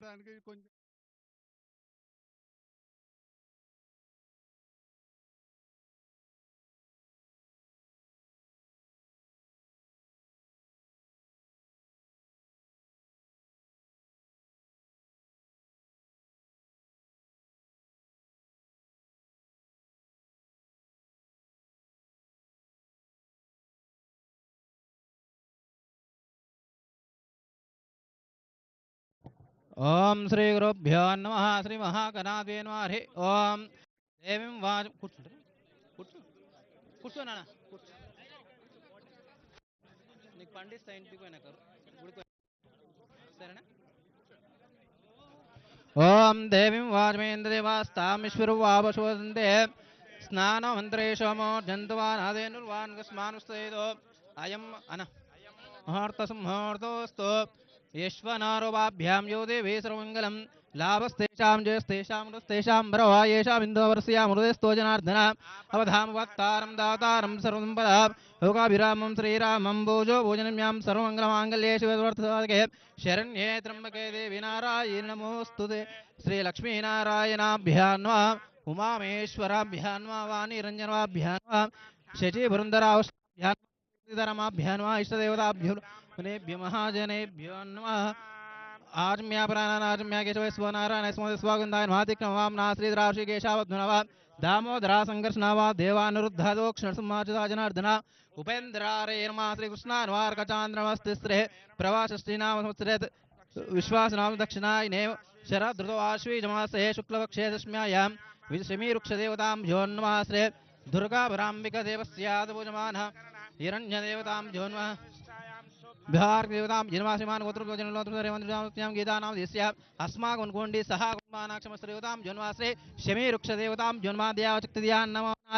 దానికి కొంచెం ఓం శ్రీ గురుభ్యో నమ శ్రీ మహాగణాధిపతయే నమః హరి ఓం దేవీం వాచ కూర్చుంటారా కూర్చో కూర్చో నాన్న కూర్చో నీకు పండిస్తా ఇంటికి పోయినాక గుడికి సరేనా ఓం దేవీం వాచమేంద్రదేవాస్తామీశ్వరువావశోదంతే స్నానమంత్రేషమో జంతువానాదేనుర్వాన్గస్మానుస్తేదో అయం అన मुहूर्तसमुहूर्तोऽस्तु यश्वनारोपाभ्यां यो देवी सर्वमङ्गलं लाभस्तेषां जयस्तेषां मृतस्तेषां भरवा येषामिन्दोवर्ष्यां हृदयस्थो जनार्दन अवधामवक्तारं दातारं सर्वसम्पदा योगाभिरामं श्रीरामं भोजो भोजनम्यां सर्वमङ्गलमाङ्गल्ये शिववर्धसाधके शरण्ये त्र्यम्बके देवी नारायणि नमोऽस्तु ते श्रीलक्ष्मीनारायणाभ्यां नमः उमामेश्वराभ्यां नमः वाणीरञ्जनाभ्यां नमः शचीपुरन्दरावभ्यां धर्माभ्यां नमः इष्टदेवताभ्यो मुनेभ्यो महाजनेभ्यो नमः आजम्या प्राणानाजम्या केशव स्वनारायण स्वागंधाय महातिक्रमवामना श्रीधराशि केशावध्नवा दामोदरा संघर्षणावा देवानुरुद्धादोक्षणसम्माचिता जनार्दन उपेन्द्रारे नमा श्रीकृष्णान्वार्कचान्द्रमस्तिस्रे प्रवासश्रीनाम संवत्सरेत् विश्वासनाम दक्षिणायने शरदृतो आश्वीजमासे शुक्लपक्षे दशम्यायां विषमीरुक्षदेवतां नमः श्री दुर्गाभराम्बिकदेवस्यादपूजमानः हिरण्यदेवतां नमः बिहार देवतां जन्मासिमान गोत्रोजनलोत्ररेवन्त्यां गीतानां देस्या अस्माकं कुण्डी सहा कुमानाक्षमस्त्रेवतां जन्माश्रे शमी वृक्षदेवतां जन्माद्यावचक्तिद्यां नमो